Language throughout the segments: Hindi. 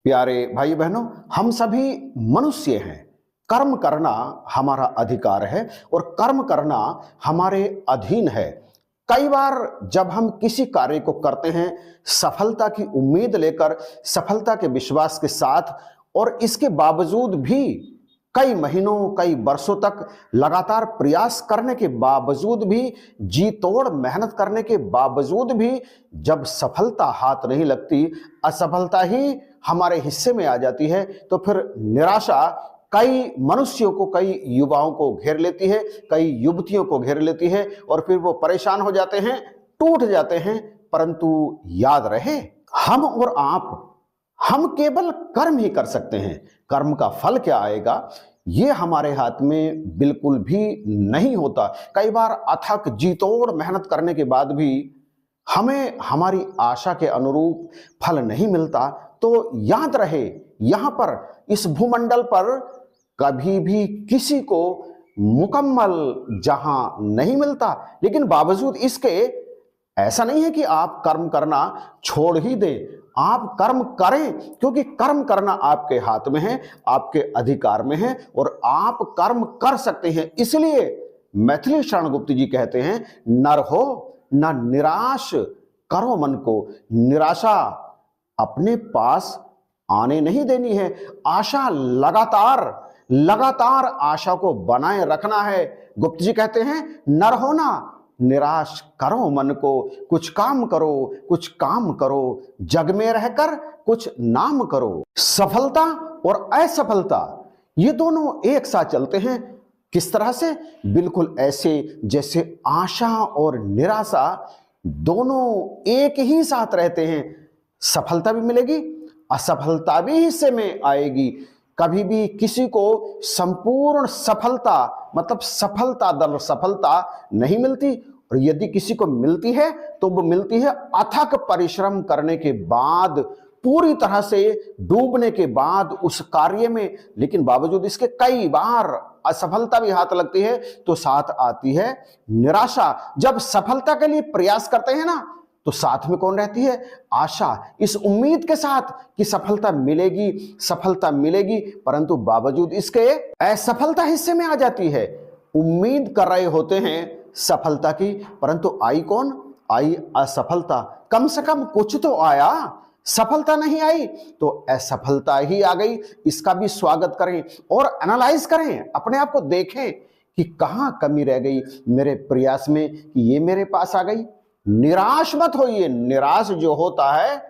प्यारे भाई बहनों, हम सभी मनुष्य हैं। कर्म करना हमारा अधिकार है और कर्म करना हमारे अधीन है। कई बार जब हम किसी कार्य को करते हैं सफलता की उम्मीद लेकर, सफलता के विश्वास के साथ, और इसके बावजूद भी कई महीनों कई वर्षों तक लगातार प्रयास करने के बावजूद भी, जी तोड़ मेहनत करने के बावजूद भी जब सफलता हाथ नहीं लगती, असफलता ही हमारे हिस्से में आ जाती है, तो फिर निराशा कई मनुष्यों को, कई युवाओं को घेर लेती है, कई युवतियों को घेर लेती है और फिर वो परेशान हो जाते हैं, टूट जाते हैं। परंतु याद रहे, हम और आप, हम केवल कर्म ही कर सकते हैं। कर्म का फल क्या आएगा ये हमारे हाथ में बिल्कुल भी नहीं होता। कई बार अथक जी तोड़ मेहनत करने के बाद भी हमें हमारी आशा के अनुरूप फल नहीं मिलता। तो याद रहे, यहां पर इस भूमंडल पर कभी भी किसी को मुकम्मल जहां नहीं मिलता, लेकिन बावजूद इसके ऐसा नहीं है कि आप कर्म करना छोड़ ही दें। आप कर्म करें, क्योंकि कर्म करना आपके हाथ में है, आपके अधिकार में है और आप कर्म कर सकते हैं। इसलिए मैथिली शरण गुप्त जी कहते हैं, नर हो न निराश करो मन को। निराशा अपने पास आने नहीं देनी है। आशा लगातार लगातार आशा को बनाए रखना है। गुप्त जी कहते हैं, नर हो ना निराश करो मन को। कुछ काम करो, कुछ काम करो, जग में रहकर कुछ नाम करो। सफलता और असफलता ये दोनों एक साथ चलते हैं। किस तरह से? बिल्कुल ऐसे जैसे आशा और निराशा दोनों एक ही साथ रहते हैं। सफलता भी मिलेगी, असफलता भी हिस्से में आएगी। कभी भी किसी को संपूर्ण सफलता, मतलब सफलता दर सफलता नहीं मिलती, और यदि किसी को मिलती है तो वो मिलती है अथक परिश्रम करने के बाद, पूरी तरह से डूबने के बाद उस कार्य में। लेकिन बावजूद इसके कई बार असफलता भी हाथ लगती है, तो साथ आती है निराशा। जब सफलता के लिए प्रयास करते हैं ना, तो साथ में कौन रहती है? आशा। इस उम्मीद के साथ कि सफलता मिलेगी, सफलता मिलेगी, परंतु बावजूद इसके असफलता हिस्से में आ जाती है। उम्मीद कर रहे होते हैं सफलता की, परंतु आई कौन? आई असफलता। कम से कम कुछ तो आया, सफलता नहीं आई तो असफलता ही आ गई। इसका भी स्वागत करें और एनालाइज करें, अपने आप को देखें कि कहां कमी रह गई मेरे प्रयास में कि ये मेरे पास आ गई। निराश मत होइए। निराश जो होता है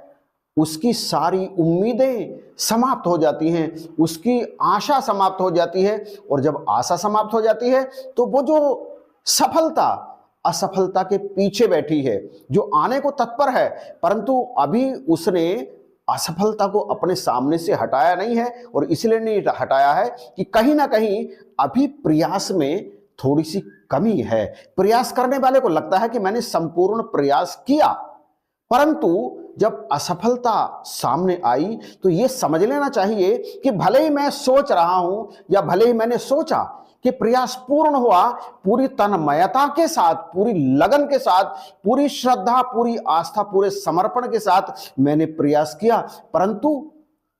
उसकी सारी उम्मीदें समाप्त हो जाती हैं, उसकी आशा समाप्त हो जाती है, और जब आशा समाप्त हो जाती है तो वो जो सफलता असफलता के पीछे बैठी है, जो आने को तत्पर है, परंतु अभी उसने असफलता को अपने सामने से हटाया नहीं है, और इसलिए नहीं हटाया है कि कहीं ना कहीं अभी प्रयास में थोड़ी सी कमी है। प्रयास करने वाले को लगता है कि मैंने संपूर्ण प्रयास किया, परंतु जब असफलता सामने आई तो यह समझ लेना चाहिए कि भले ही मैं सोच रहा हूं, या भले ही मैंने सोचा कि प्रयास पूर्ण हुआ, पूरी तन्मयता के साथ, पूरी लगन के साथ, पूरी श्रद्धा, पूरी आस्था, पूरे समर्पण के साथ मैंने प्रयास किया, परंतु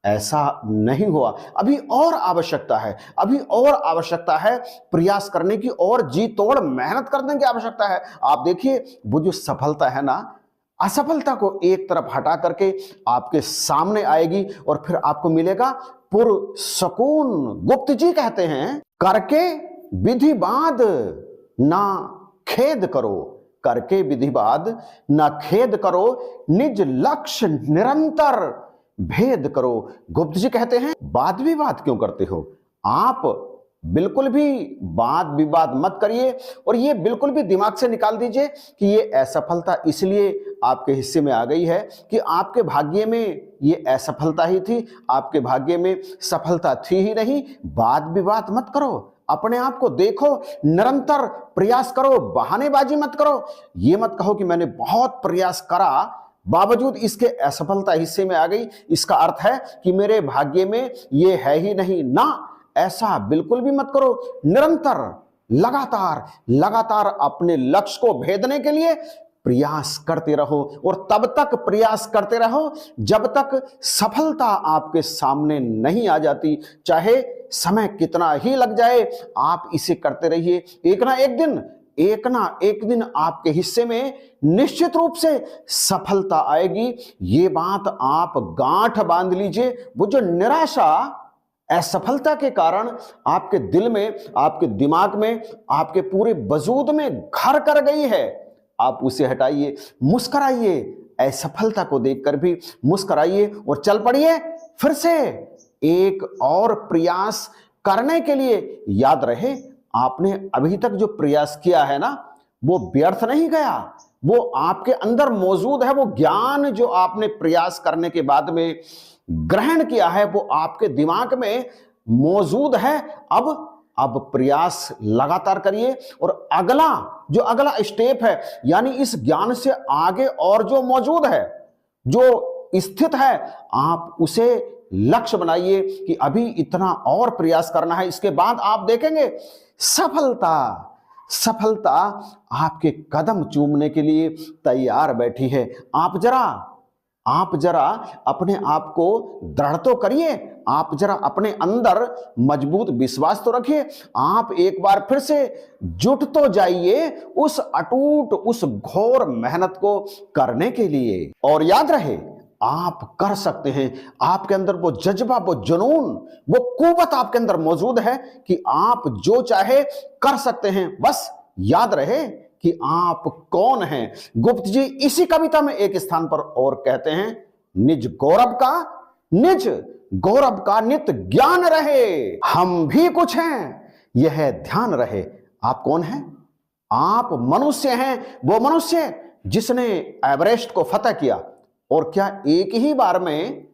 ऐसा नहीं हुआ। अभी और आवश्यकता है, अभी और आवश्यकता है प्रयास करने की, और जी तोड़ मेहनत करने की आवश्यकता है। आप देखिए, वो जो सफलता है ना, असफलता को एक तरफ हटा करके आपके सामने आएगी और फिर आपको मिलेगा पुरसकून। गुप्त जी कहते हैं, करके विधिवाद ना खेद करो, करके विधिवाद ना खेद करो, निज लक्ष्य निरंतर भेद करो। गुप्त जी कहते हैं, वाद विवाद क्यों करते हो? आप बिल्कुल भी वाद विवाद मत करिए, और ये बिल्कुल भी दिमाग से निकाल दीजिए कि ये असफलता इसलिए आपके हिस्से में आ गई है कि आपके भाग्य में ये असफलता ही थी, आपके भाग्य में सफलता थी ही नहीं। वाद विवाद मत करो, अपने आप को देखो, निरंतर प्रयास करो, बहानेबाजी मत करो। ये मत कहो कि मैंने बहुत प्रयास करा, बावजूद इसके असफलता हिस्से में आ गई, इसका अर्थ है कि मेरे भाग्य में ये है ही नहीं। ना, ऐसा बिल्कुल भी मत करो। निरंतर लगातार लगातार अपने लक्ष्य को भेदने के लिए प्रयास करते रहो और तब तक प्रयास करते रहो जब तक सफलता आपके सामने नहीं आ जाती। चाहे समय कितना ही लग जाए, आप इसे करते रहिए। एक ना एक दिन आपके हिस्से में निश्चित रूप से सफलता आएगी। ये बात आप गांठ बांध लीजिए। वो जो निराशा असफलता के कारण आपके दिल में, आपके दिमाग में, आपके पूरे वजूद में घर कर गई है, आप उसे हटाइए, मुस्कुराइए। असफलता को देखकर भी मुस्कुराइए और चल पड़िए फिर से एक और प्रयास करने के लिए। याद रहे, आपने अभी तक जो प्रयास किया है ना, वो व्यर्थ नहीं गया। वो आपके अंदर मौजूद है। वो ज्ञान जो आपने प्रयास करने के बाद में ग्रहण किया है, वो आपके दिमाग में मौजूद है। अब प्रयास लगातार करिए और अगला स्टेप है, यानी इस ज्ञान से आगे और जो मौजूद है, जो स्थित है, आप उसे लक्ष्य बनाइए कि अभी इतना और प्रयास करना है। इसके बाद आप देखेंगे सफलता आपके कदम चूमने के लिए तैयार बैठी है। आप जरा अपने आप को दृढ़ तो करिए। आप जरा अपने अंदर मजबूत विश्वास तो रखिए। आप एक बार फिर से जुट तो जाइए उस अटूट, उस घोर मेहनत को करने के लिए। और याद रहे, आप कर सकते हैं। आपके अंदर वो जज्बा, वो जुनून, वो कुव्वत आपके अंदर मौजूद है कि आप जो चाहे कर सकते हैं। बस याद रहे कि आप कौन हैं। गुप्त जी इसी कविता में एक स्थान पर और कहते हैं, निज गौरव का नित ज्ञान रहे, हम भी कुछ हैं यह ध्यान रहे। आप कौन हैं? आप मनुष्य हैं, वो मनुष्य जिसने एवरेस्ट को फतह किया। और क्या एक ही बार में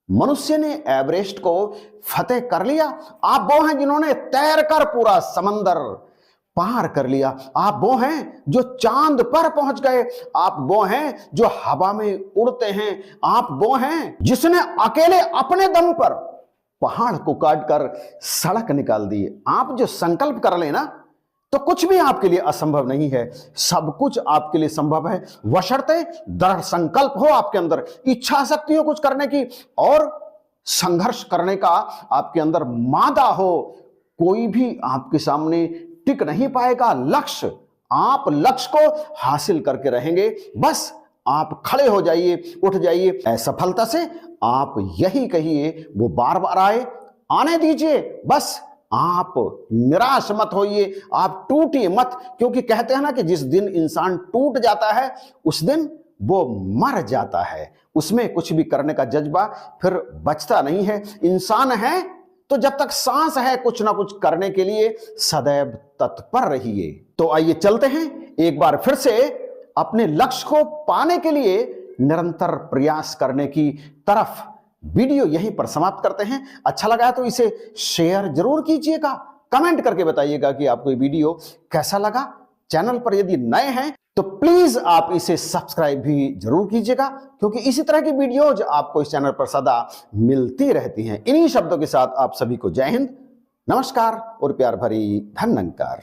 मनुष्य ने एवरेस्ट को फतेह कर लिया? आप वो हैं जिन्होंने तैरकर पूरा समंदर पार कर लिया। आप वो हैं जो चांद पर पहुंच गए। आप वो हैं जो हवा में उड़ते हैं। आप वो हैं जिसने अकेले अपने दम पर पहाड़ को काटकर सड़क निकाल दी। आप जो संकल्प कर लेना, तो कुछ भी आपके लिए असंभव नहीं है। सब कुछ आपके लिए संभव है, बशर्ते दृढ़ संकल्प हो आपके अंदर, इच्छा शक्ति हो कुछ करने की, और संघर्ष करने का आपके अंदर मादा हो। कोई भी आपके सामने टिक नहीं पाएगा। आप लक्ष्य को हासिल करके रहेंगे। बस आप खड़े हो जाइए, उठ जाइए। असफलता से आप यही कहिए, वो बार बार आने दीजिए। बस आप निराश मत होइए, आप टूटिए मत, क्योंकि कहते हैं ना कि जिस दिन इंसान टूट जाता है उस दिन वो मर जाता है। उसमें कुछ भी करने का जज्बा फिर बचता नहीं है। इंसान है तो जब तक सांस है कुछ ना कुछ करने के लिए सदैव तत्पर रहिए। तो आइए चलते हैं एक बार फिर से अपने लक्ष्य को पाने के लिए निरंतर प्रयास करने की तरफ। वीडियो यहीं पर समाप्त करते हैं। अच्छा लगा तो इसे शेयर जरूर कीजिएगा, कमेंट करके बताइएगा कि आपको ये वीडियो कैसा लगा। चैनल पर यदि नए हैं तो प्लीज आप इसे सब्सक्राइब भी जरूर कीजिएगा, क्योंकि इसी तरह की वीडियोज आपको इस चैनल पर सदा मिलती रहती हैं। इन्हीं शब्दों के साथ आप सभी को जय हिंद, नमस्कार और प्यार भरी धन्यवाद।